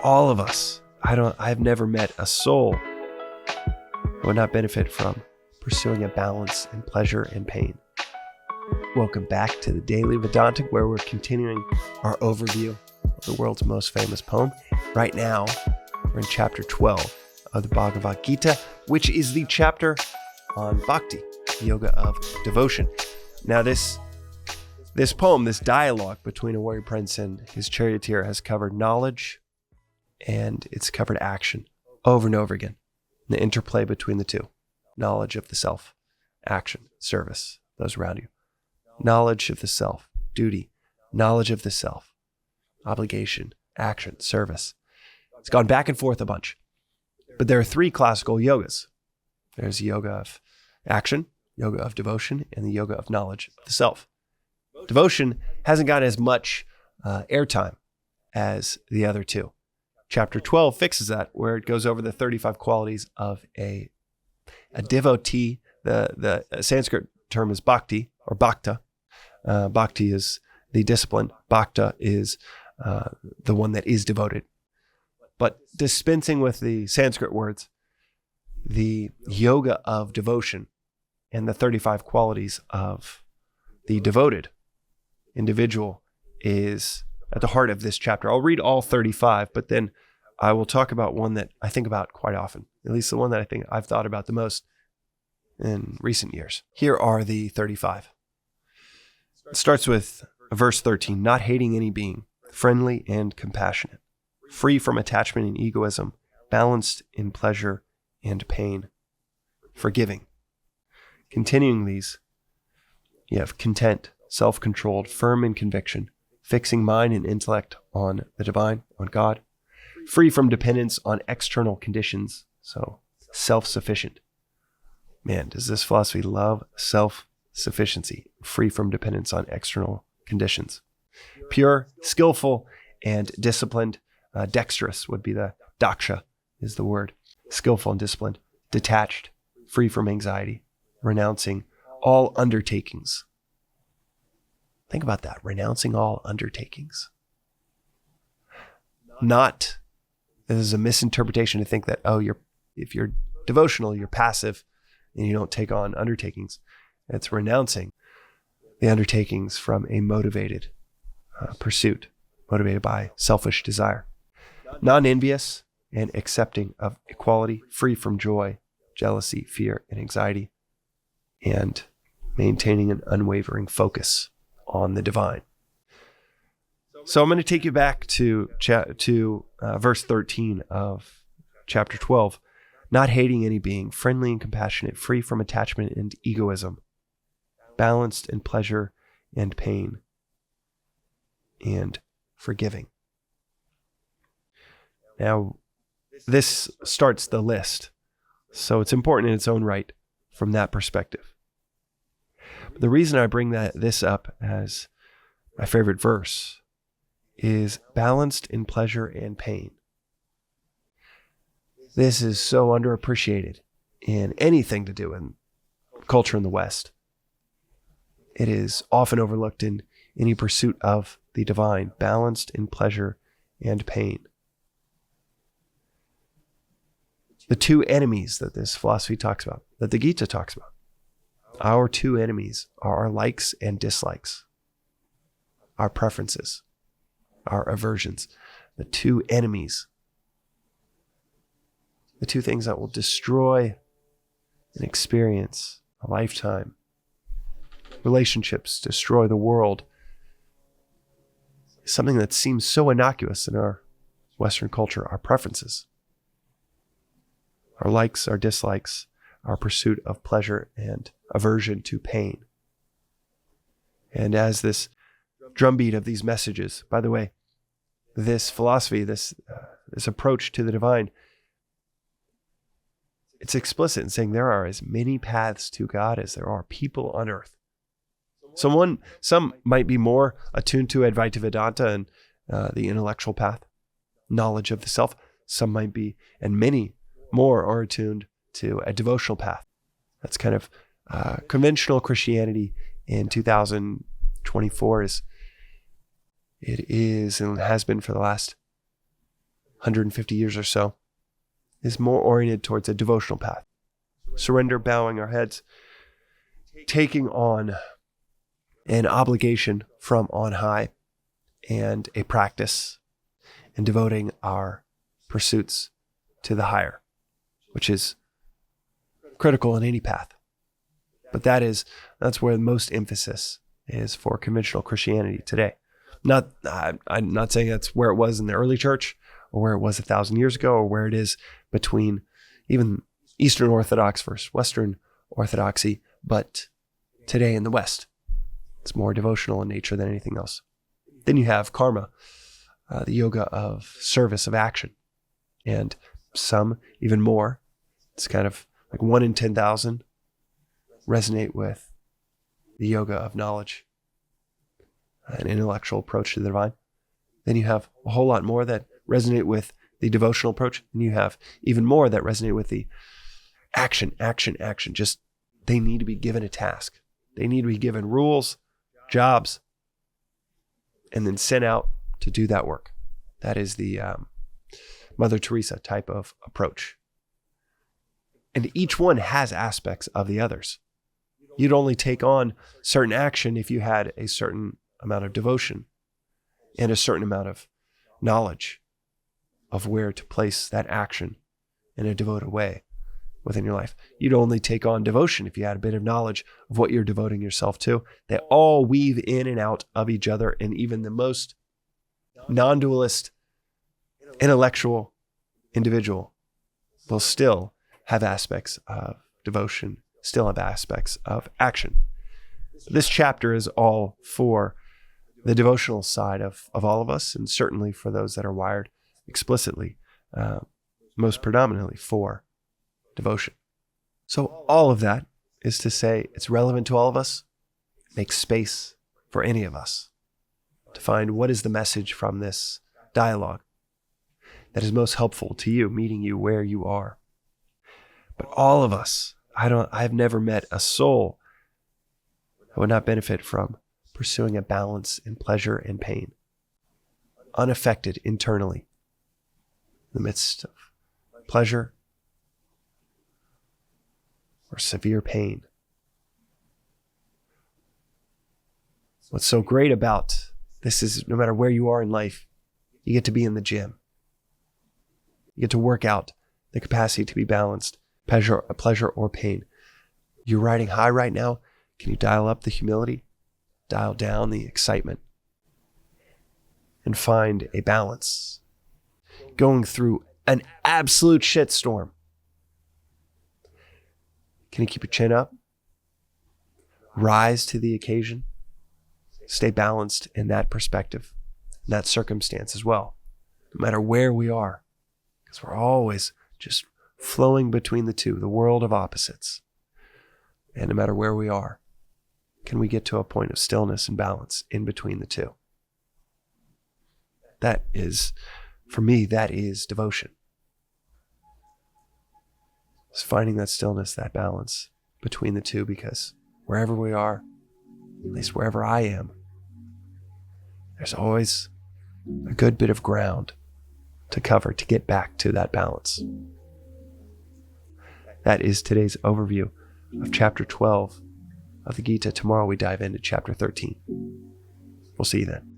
all of us. I've never met a soul who would not benefit from pursuing a balance in pleasure and pain. Welcome back to the Daily Vedantic, where we're continuing our overview of the world's most famous poem. Right now, we're in chapter 12 of the Bhagavad Gita, which is the chapter on Bhakti Yoga of devotion. Now, this poem, this dialogue between a warrior prince and his charioteer, has covered knowledge and it's covered action over and over again. The interplay between the two. Knowledge of the self, action, service, those around you. Knowledge of the self, duty. Knowledge of the self, obligation, action, service. It's gone back and forth a bunch. But there are three classical yogas. There's the yoga of action, yoga of devotion, and the yoga of knowledge of the self. Devotion hasn't got as much airtime as the other two. Chapter 12 fixes that, where it goes over the 35 qualities of a devotee. The Sanskrit term is bhakti or bhakta. Bhakti is the discipline. Bhakta is the one that is devoted. But dispensing with the Sanskrit words, the yoga of devotion and the 35 qualities of the devoted individual is at the heart of this chapter. I'll read all 35, but then I will talk about one that I think about quite often, at least the one that I think I've thought about the most in recent years. Here are the 35. It starts with verse 13, not hating any being, friendly and compassionate, free from attachment and egoism, balanced in pleasure and pain, forgiving. Continuing these, you have content, self-controlled, firm in conviction, fixing mind and intellect on the divine, on God, free from dependence on external conditions, so self-sufficient. Man, does this philosophy love self-sufficiency, free from dependence on external conditions. Pure, skillful, and disciplined. Dexterous would be the daksha is the word. Skillful and disciplined. Detached, free from anxiety, renouncing all undertakings. Think about that, renouncing all undertakings. This is a misinterpretation to think that, if you're devotional, you're passive and you don't take on undertakings. It's renouncing the undertakings from a motivated pursuit, motivated by selfish desire. Non-envious and accepting of equality, free from joy, jealousy, fear, and anxiety, and maintaining an unwavering focus on the divine. So I'm going to take you back to verse 13 of chapter 12. Not hating any being, friendly and compassionate, free from attachment and egoism, balanced in pleasure and pain, and forgiving. Now, this starts the list, so it's important in its own right from that perspective. But the reason I bring this up as my favorite verse is balanced in pleasure and pain. This is so underappreciated in anything to do in culture in the West. It is often overlooked in any pursuit of the divine, balanced in pleasure and pain. The two enemies that this philosophy talks about, that the Gita talks about, our two enemies are our likes and dislikes, our preferences, our aversions, the two enemies, the two things that will destroy an experience, a lifetime, relationships, destroy the world. Something that seems so innocuous in our Western culture, our preferences, our likes, our dislikes, our pursuit of pleasure and aversion to pain. And as this drumbeat of these messages, by the way, this philosophy, this approach to the divine, it's explicit in saying there are as many paths to God as there are people on earth. Some might be more attuned to Advaita Vedanta and the intellectual path, knowledge of the self. Some might be, and many more are attuned to a devotional path. That's kind of conventional Christianity in 2024 is and has been for the last 150 years or so, is more oriented towards a devotional path. Surrender, bowing our heads, taking on an obligation from on high and a practice, and devoting our pursuits to the higher, which is critical in any path. But that's where most emphasis is for conventional Christianity today. I'm not saying that's where it was in the early church, or where it was 1,000 years ago, or where it is between even Eastern Orthodox versus Western Orthodoxy, but today in the West, it's more devotional in nature than anything else. Then you have karma, the yoga of service, of action, and some even more. It's kind of like 1 in 10,000 resonate with the yoga of knowledge, an intellectual approach to the divine. Then you have a whole lot more that resonate with the devotional approach, and you have even more that resonate with the action. Just, they need to be given a task. They need to be given rules, jobs, and then sent out to do that work. That is the Mother Teresa type of approach. And each one has aspects of the others. You'd only take on certain action if you had a certain amount of devotion and a certain amount of knowledge of where to place that action in a devoted way within your life. You'd only take on devotion if you had a bit of knowledge of what you're devoting yourself to. They all weave in and out of each other, and even the most non-dualist, intellectual individual will still have aspects of devotion, still have aspects of action. This chapter is all for the devotional side of all of us, and certainly for those that are wired explicitly, most predominantly for devotion. So all of that is to say it's relevant to all of us. Make space for any of us to find what is the message from this dialogue that is most helpful to you, meeting you where you are. But all of us, I've never met a soul that would not benefit from pursuing a balance in pleasure and pain, unaffected internally, in the midst of pleasure or severe pain. What's so great about this is no matter where you are in life, you get to be in the gym. You get to work out the capacity to be balanced, pleasure or pain. You're riding high right now. Can you dial up the humility? Dial down the excitement? And find a balance. Going through an absolute shitstorm. Can you keep your chin up? Rise to the occasion? Stay balanced in that perspective, in that circumstance as well, no matter where we are, because we're always just flowing between the two, the world of opposites. And no matter where we are, can we get to a point of stillness and balance in between the two? That is, for me, that is devotion. It's finding that stillness, that balance between the two, because wherever we are, at least wherever I am, there's always a good bit of ground to cover to get back to that balance. That is today's overview of chapter 12 of the Gita. Tomorrow we dive into chapter 13. We'll see you then.